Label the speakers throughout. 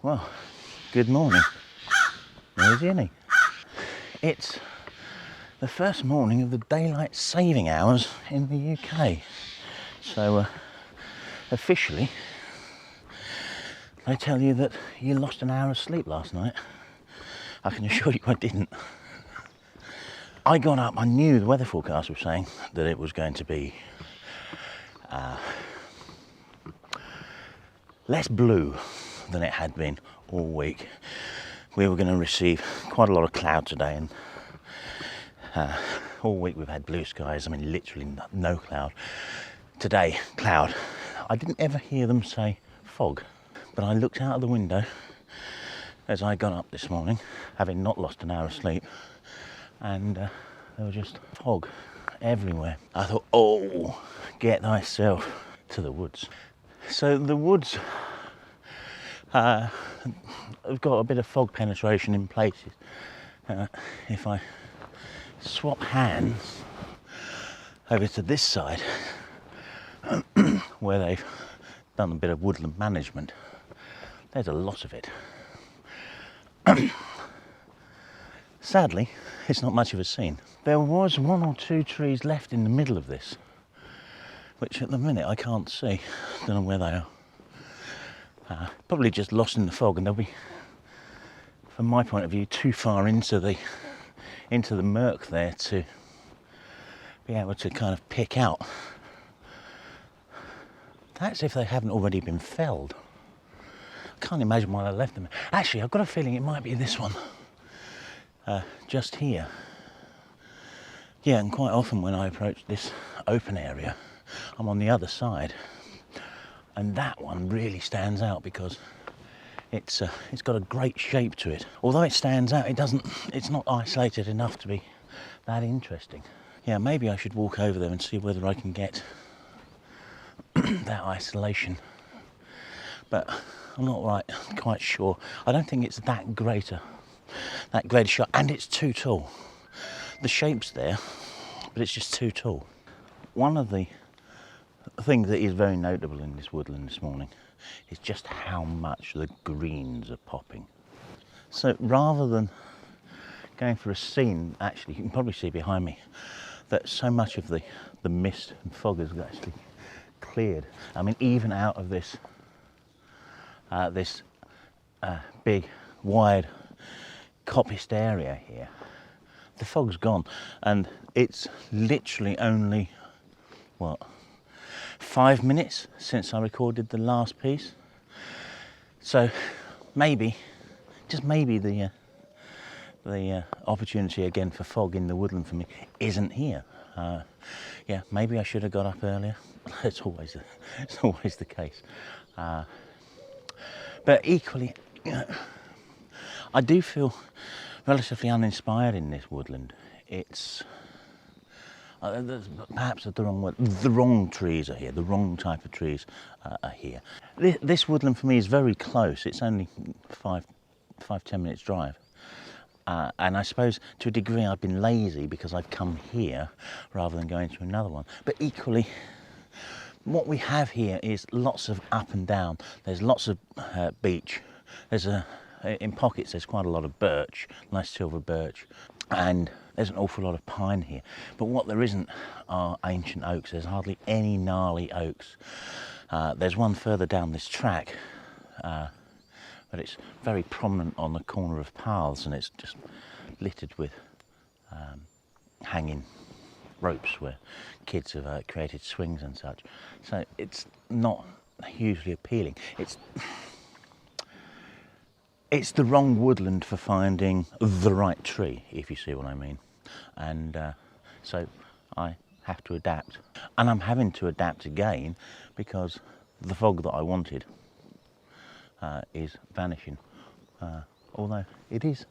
Speaker 1: Well, good morning. Where's Jenny? It's the first morning of the daylight saving hours in the UK. So, officially, they tell you that you lost an hour of sleep last night. I can assure you I didn't. I got up, I knew the weather forecast was saying that it was going to be less blue than it had been all week. We were going to receive quite a lot of cloud today, and all week we've had blue skies. I mean, literally no cloud. Today, cloud. I didn't ever hear them say fog, but I looked out of the window as I got up this morning, having not lost an hour of sleep, and there was just fog everywhere. I thought, oh, get thyself to the woods. So the woods have got a bit of fog penetration in places. If I swap hands over to this side, where they've done a bit of woodland management, there's a lot of it. Sadly, it's not much of a scene. There was one or two trees left in the middle of this, which at the minute I can't see. Don't know where they are. Probably just lost in the fog, and they'll be, from my point of view, too far into the murk there to be able to kind of pick out. That's if they haven't already been felled. I can't imagine why they left them. Actually, I've got a feeling it might be this one, just here. Yeah, and quite often when I approach this open area, I'm on the other side, and that one really stands out because it's got a great shape to it. Although it stands out, it's not isolated enough to be that interesting. Yeah, maybe I should walk over there and see whether I can get that isolation, but I'm not quite sure. I don't think it's that great a shot, and it's too tall. The shape's there, but it's just too tall. One of the things that is very notable in this woodland this morning is just how much the greens are popping. So rather than going for a scene, actually, you can probably see behind me that so much of the mist and fog has actually cleared. I mean, even out of this big, wide, coppiced area here, the fog's gone, and it's literally only, 5 minutes since I recorded the last piece. So maybe, just maybe, the opportunity again for fog in the woodland for me isn't here. Yeah, maybe I should have got up earlier. It's always the case. But equally, I do feel relatively uninspired in this woodland. It's perhaps the wrong word. The wrong trees are here. The wrong type of trees are here. This woodland for me is very close. It's only 5-10 minutes drive. And I suppose to a degree I've been lazy because I've come here rather than going to another one. But equally, what we have here is lots of up and down. There's lots of beech. In pockets there's quite a lot of birch, nice silver birch, and there's an awful lot of pine here. But what there isn't are ancient oaks. There's hardly any gnarly oaks. There's one further down this track, but it's very prominent on the corner of paths, and it's just littered with hanging ropes where kids have created swings and such. So it's not hugely appealing. It's the wrong woodland for finding the right tree, if you see what I mean. And so I have to adapt. And I'm having to adapt again because the fog that I wanted is vanishing. Although it is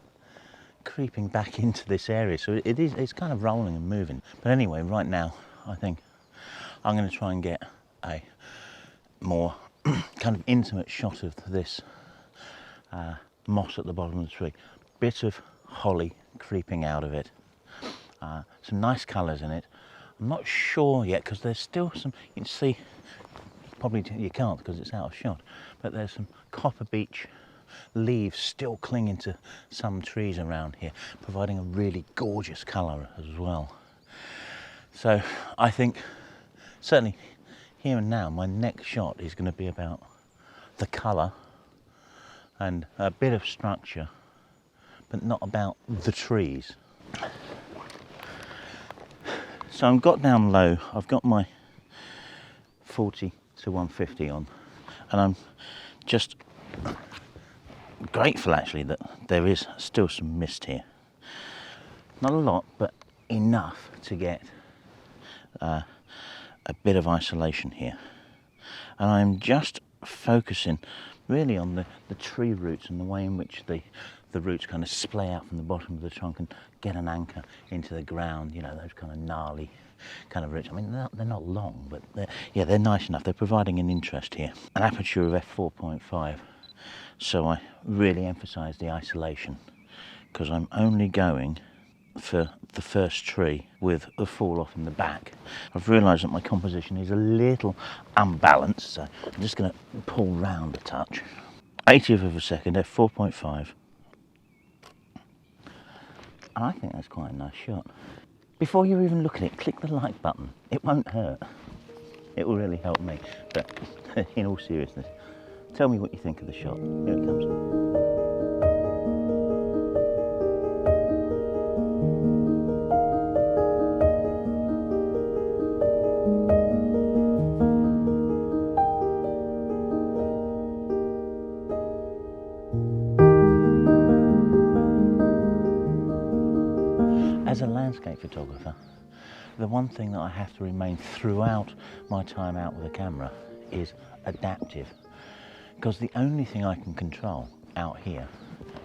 Speaker 1: creeping back into this area, so it's kind of rolling and moving. But anyway, right now I think I'm going to try and get a more kind of intimate shot of this moss at the bottom of the tree. Bit of holly creeping out of it. Some nice colours in it. I'm not sure yet because there's still some, you can see, probably you can't because it's out of shot, but there's some copper beech leaves still clinging to some trees around here, providing a really gorgeous colour as well. So I think certainly here and now my next shot is going to be about the colour and a bit of structure, but not about the trees. So I've got down low, I've got my 40 to 150 on, and I'm just grateful actually that there is still some mist here. Not a lot, but enough to get a bit of isolation here. And I'm just focusing really on the tree roots and the way in which the roots kind of splay out from the bottom of the trunk and get an anchor into the ground, you know, those kind of gnarly kind of roots. I mean, they're not long, but they're nice enough. They're providing an interest here. An aperture of f4.5, so I really emphasise the isolation, because I'm only going for the first tree with the fall off in the back. I've realised that my composition is a little unbalanced, so I'm just going to pull round a touch. 80th of a second, f4.5. And I think that's quite a nice shot. Before you even look at it, click the like button. It won't hurt. It will really help me. But in all seriousness, tell me what you think of the shot. Here it comes. As a landscape photographer, the one thing that I have to remain throughout my time out with a camera is adaptive, because the only thing I can control out here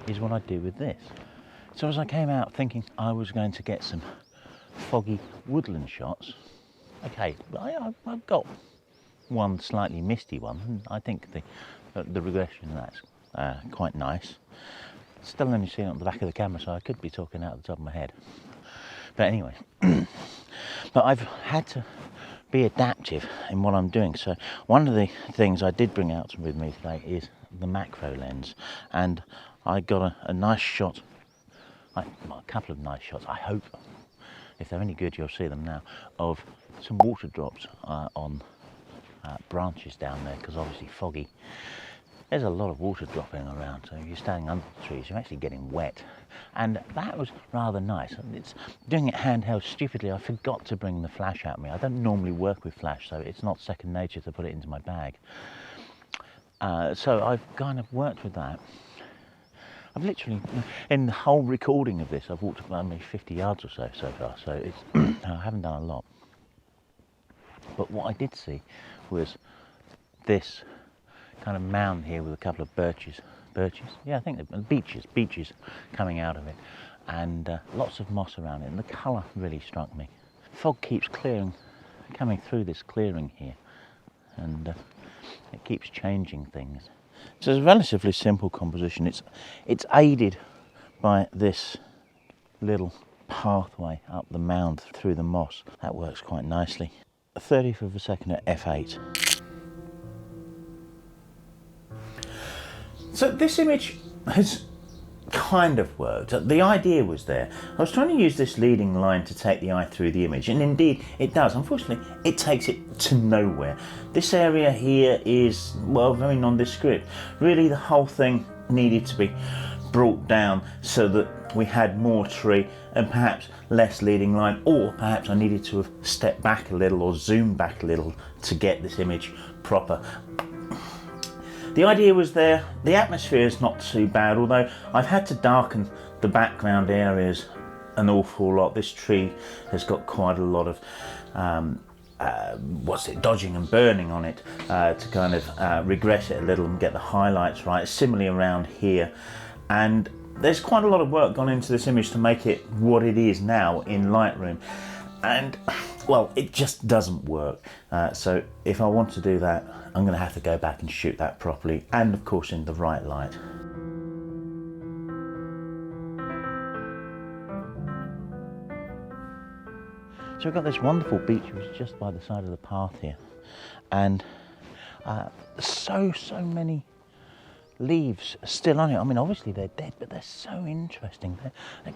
Speaker 1: is what I do with this. So as I came out thinking I was going to get some foggy woodland shots, okay, I've got one slightly misty one, and I think the regression of that's quite nice. Still only seeing it on the back of the camera, so I could be talking out of the top of my head. But anyway, but I've had to be adaptive in what I'm doing. So one of the things I did bring out with me today is the macro lens, and I got a nice shot, a couple of nice shots, I hope. If they're any good, you'll see them now, of some water drops on branches down there, because obviously foggy. There's a lot of water dropping around, so if you're standing under the trees, you're actually getting wet. And that was rather nice. It's doing it handheld. Stupidly, I forgot to bring the flash out with me. I don't normally work with flash, so it's not second nature to put it into my bag. So I've kind of worked with that. I've literally, in the whole recording of this, I've walked about maybe 50 yards or so far, so it's I haven't done a lot. But what I did see was this kind of mound here with a couple of birches, yeah, I think they're beeches coming out of it, and lots of moss around it, and the colour really struck me. Fog keeps coming through this clearing here, and it keeps changing things. So it's a relatively simple composition. It's aided by this little pathway up the mound through the moss. That works quite nicely. 30th of a second at f8. So this image has kind of worked. The idea was there. I was trying to use this leading line to take the eye through the image, and indeed it does. Unfortunately, it takes it to nowhere. This area here is, well, very nondescript. Really, the whole thing needed to be brought down so that we had more tree and perhaps less leading line, or perhaps I needed to have stepped back a little or zoomed back a little to get this image proper. The idea was there. The atmosphere is not too bad, although I've had to darken the background areas an awful lot. This tree has got quite a lot of dodging and burning on it to kind of regress it a little and get the highlights right. Similarly around here, and there's quite a lot of work gone into this image to make it what it is now in Lightroom, and well, it just doesn't work. So if I want to do that, I'm going to have to go back and shoot that properly, and of course in the right light. So we've got this wonderful beach which is just by the side of the path here, and so many leaves still on it. I mean, obviously they're dead, but they're so interesting. They're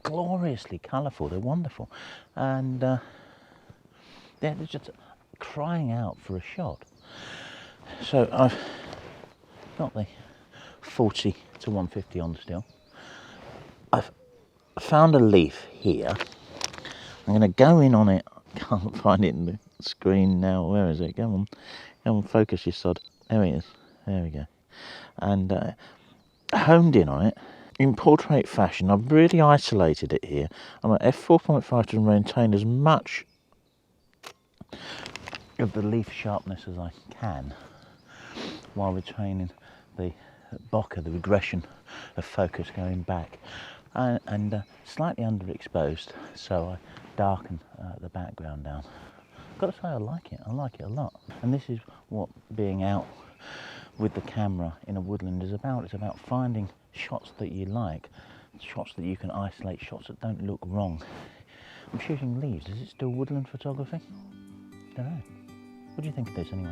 Speaker 1: gloriously colourful. They're wonderful, and they're just crying out for a shot. So I've got the 40 to 150 on still. I've found a leaf here. I'm going to go in on it. Can't find it in the screen now. Where is it? Come on, focus, you sod. There it is. There we go. And homed in on it in portrait fashion. I've really isolated it here. I'm at f4.5 to maintain as much of the leaf sharpness as I can, while retaining the bokeh, the regression of focus going back, and slightly underexposed, so I darken the background down. I've got to say, I like it a lot. And this is what being out with the camera in a woodland is about. It's about finding shots that you like, shots that you can isolate, shots that don't look wrong. I'm shooting leaves. Is it still woodland photography? I don't know. What do you think of this anyway?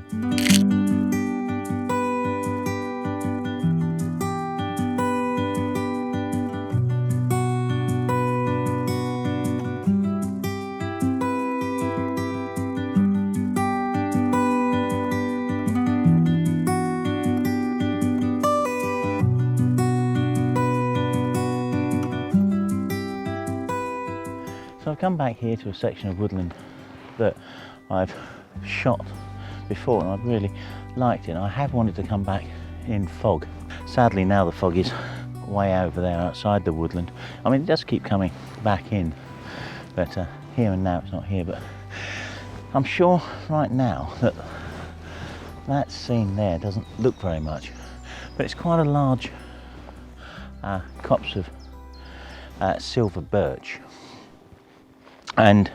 Speaker 1: So I've come back here to a section of woodland that I've shot before, and I've really liked it. I have wanted to come back in fog. Sadly now the fog is way over there outside the woodland. I mean, it does keep coming back in, but here and now it's not here. But I'm sure right now that that scene there doesn't look very much, but it's quite a large copse of silver birch. And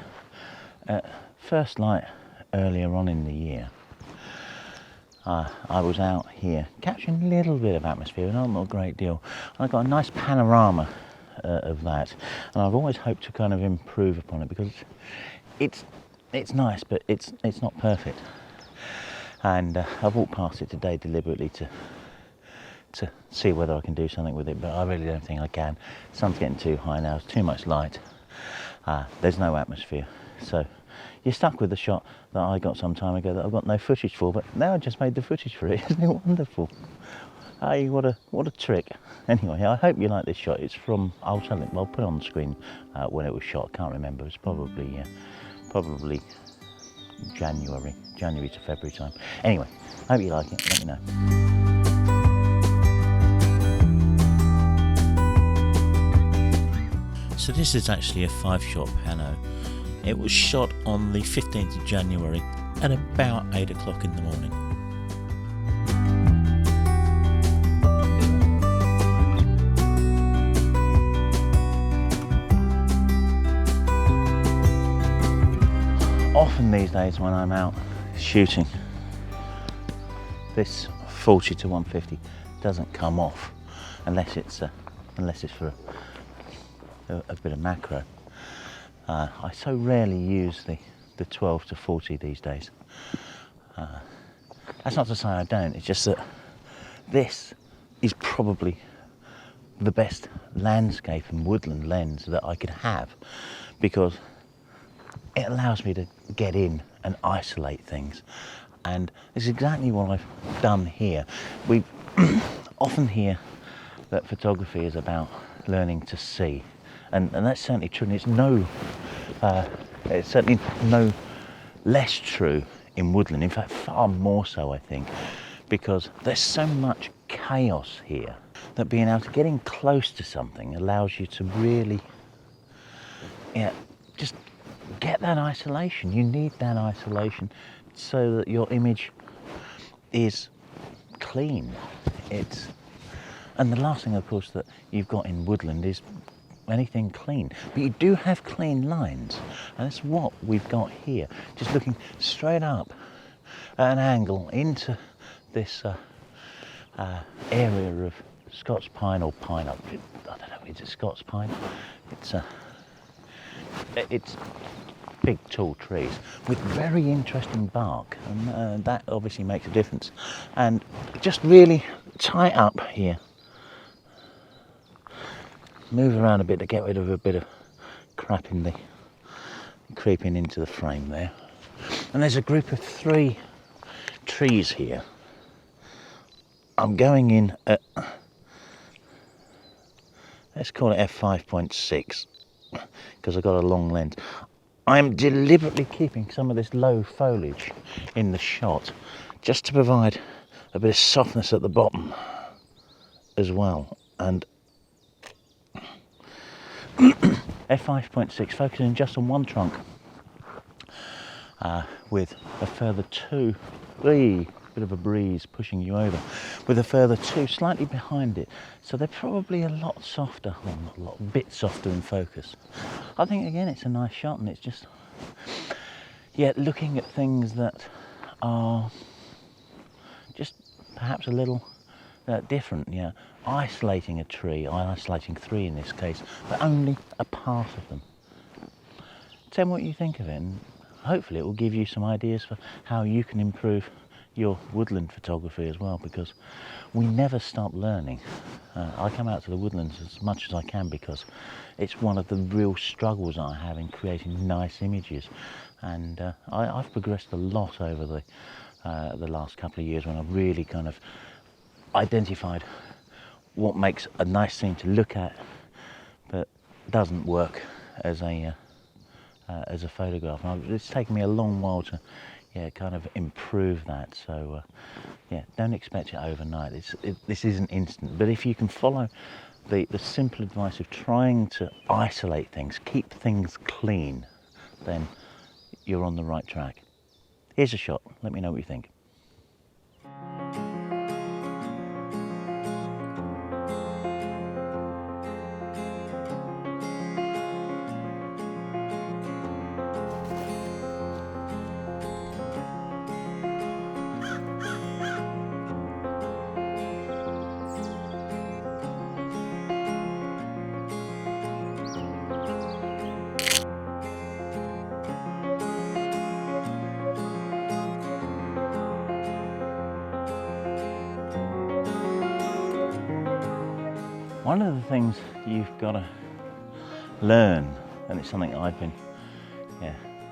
Speaker 1: first light earlier on in the year, I was out here capturing a little bit of atmosphere, not a great deal. I got a nice panorama of that, and I've always hoped to kind of improve upon it, because it's nice, but it's not perfect. And I've walked past it today deliberately to see whether I can do something with it, but I really don't think I can. The sun's getting too high now, it's too much light. There's no atmosphere, so you're stuck with the shot that I got some time ago that I've got no footage for, but now I just made the footage for it. Isn't it wonderful? Hey, what a trick. Anyway, I hope you like this shot. It's from, I'll put it on the screen when it was shot. I can't remember. It's probably January to February time. Anyway, hope you like it. Let me know. So this is actually a 5-shot pano. It was shot on the 15th of January at about 8 o'clock in the morning. Often these days when I'm out shooting, this 40 to 150 doesn't come off unless it's for a bit of macro. I so rarely use the 12 to 40 these days. That's not to say I don't, it's just that this is probably the best landscape and woodland lens that I could have, because it allows me to get in and isolate things. And it's exactly what I've done here. We often hear that photography is about learning to see. And that's certainly true, and it's certainly no less true in woodland. In fact, far more so, I think, because there's so much chaos here that being able to get in close to something allows you to really, just get that isolation. You need that isolation so that your image is clean. And the last thing, of course, that you've got in woodland is anything clean, but you do have clean lines, and that's what we've got here. Just looking straight up at an angle into this area of Scots pine or pine. I don't know, is it Scots pine? It's big tall trees with very interesting bark, and that obviously makes a difference. And just really tie it up here, move around a bit to get rid of a bit of crap in the creeping into the frame there. And there's a group of 3 trees here. I'm going in at, let's call it f5.6 because I've got a long lens. I'm deliberately keeping some of this low foliage in the shot just to provide a bit of softness at the bottom as well. And f5.6, focusing just on one trunk with a further 2, bit of a breeze pushing you over, with a further 2 slightly behind it, so they're probably a lot softer, well not a lot, a bit softer in focus. I think again it's a nice shot, and it's just, yeah, looking at things that are just perhaps a little different, yeah. Isolating a tree, isolating 3 in this case, but only a part of them. Tell me what you think of it, and hopefully it will give you some ideas for how you can improve your woodland photography as well, because we never stop learning. I come out to the woodlands as much as I can because it's one of the real struggles I have in creating nice images, and I've progressed a lot over the last couple of years when I've really kind of identified what makes a nice thing to look at but doesn't work as a photograph. And it's taken me a long while to kind of improve that, so don't expect it overnight. This isn't instant, but if you can follow the simple advice of trying to isolate things, keep things clean, then you're on the right track. Here's a shot, let me know what you think. One of the things you've got to learn, and it's something I've been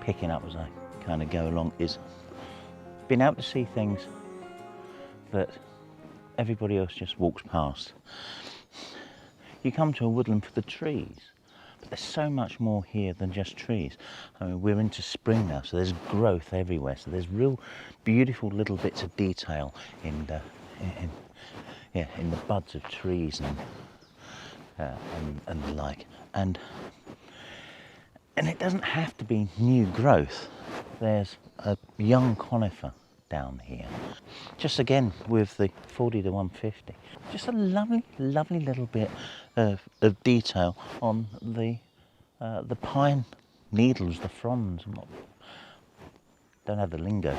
Speaker 1: picking up as I kind of go along, is being able to see things that everybody else just walks past. You come to a woodland for the trees, but there's so much more here than just trees. I mean, we're into spring now, so there's growth everywhere, so there's real beautiful little bits of detail in the buds of trees and the like, and it doesn't have to be new growth. There's a young conifer down here, just again with the 40 to 150, just a lovely little bit of detail on the pine needles, the fronds. Don't have the lingo,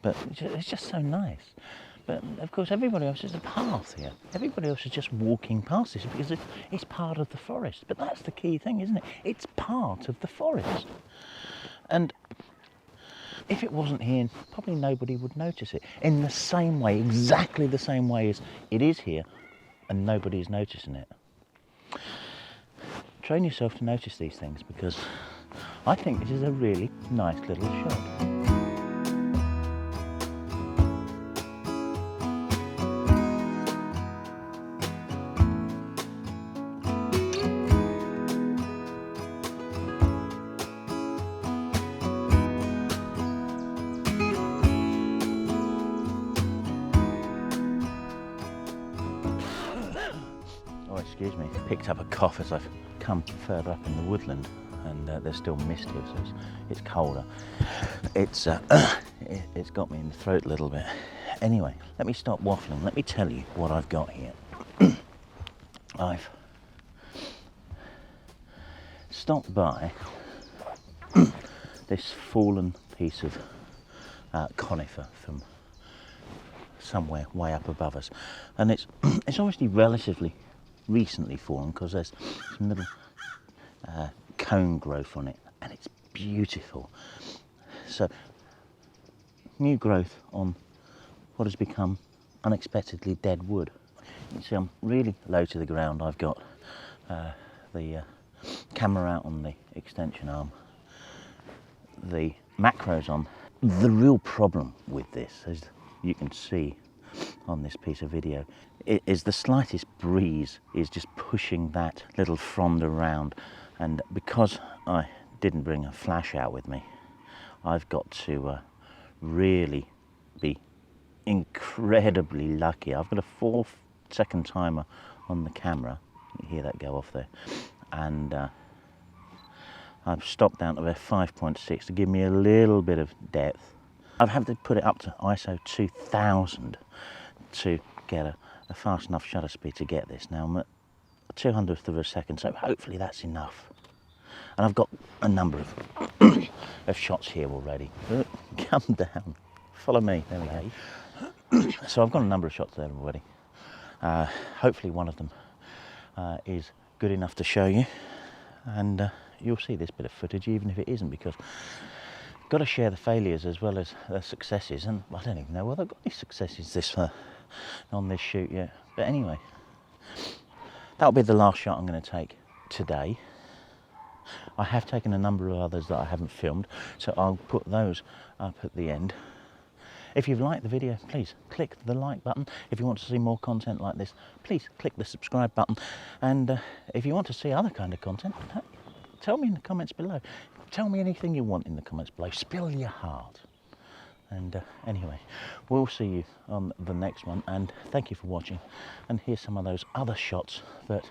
Speaker 1: but it's just so nice. But of course everybody else is a path here. Everybody else is just walking past this because it's part of the forest. But that's the key thing, isn't it? It's part of the forest. And if it wasn't here, probably nobody would notice it. In the same way, exactly the same way as it is here and nobody is noticing it. Train yourself to notice these things, because I think this is a really nice little shot. Excuse me, picked up a cough as I've come further up in the woodland, and there's still mist here, so it's colder. It's got me in the throat a little bit. Anyway, let me stop waffling. Let me tell you what I've got here. I've stopped by this fallen piece of conifer from somewhere way up above us, and it's obviously relatively recently fallen because there's some little cone growth on it, and it's beautiful. So new growth on what has become unexpectedly dead wood. You see I'm really low to the ground. I've got the camera out on the extension arm, the macros on. The real problem with this, as you can see on this piece of video, is the slightest breeze is just pushing that little frond around, and because I didn't bring a flash out with me, I've got to really be incredibly lucky. I've got a 4-second timer on the camera, you hear that go off there, and I've stopped down to a 5.6 to give me a little bit of depth. I've had to put it up to ISO 2000 to get a fast enough shutter speed to get this. Now I'm at a 200th of a second, so hopefully that's enough. And I've got a number of shots here already. Come down, follow me, there we go. So I've got a number of shots there already. Hopefully one of them is good enough to show you, and you'll see this bit of footage even if it isn't, because I've got to share the failures as well as the successes, and I don't even know whether I've got any successes on this shoot yet. But anyway, that'll be the last shot I'm going to take today. I have taken a number of others that I haven't filmed, so I'll put those up at the end. If you've liked the video, please click the like button. If you want to see more content like this, please click the subscribe button. And if you want to see other kind of content, tell me in the comments below. Tell me anything you want in the comments below. Spill your heart. And anyway, we'll see you on the next one, and thank you for watching. And here's some of those other shots that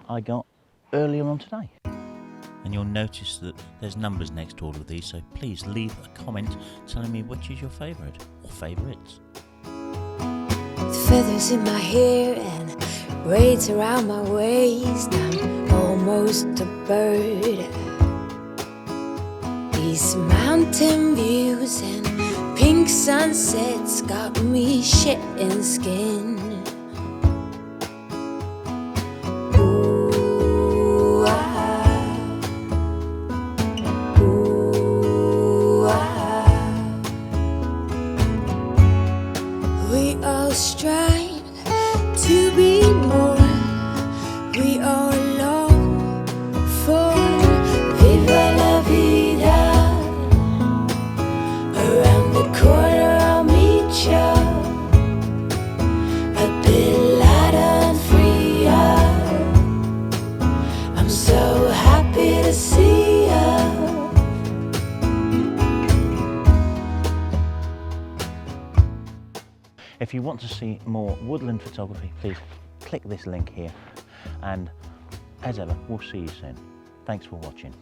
Speaker 1: I got earlier on today. And you'll notice that there's numbers next to all of these, so please leave a comment telling me which is your favourite or favourites.
Speaker 2: Feathers in my hair and braids around my waist, I'm almost a bird. These mountain views and pink sunsets got me shedding skin. We all strive to be more. We all long for viva la vida. Around the corner I'll meet ya, a bit lighter and freer. I'm so happy to see ya.
Speaker 1: If you want to see more woodland photography, please click this link here. And as ever, we'll see you soon. Thanks for watching.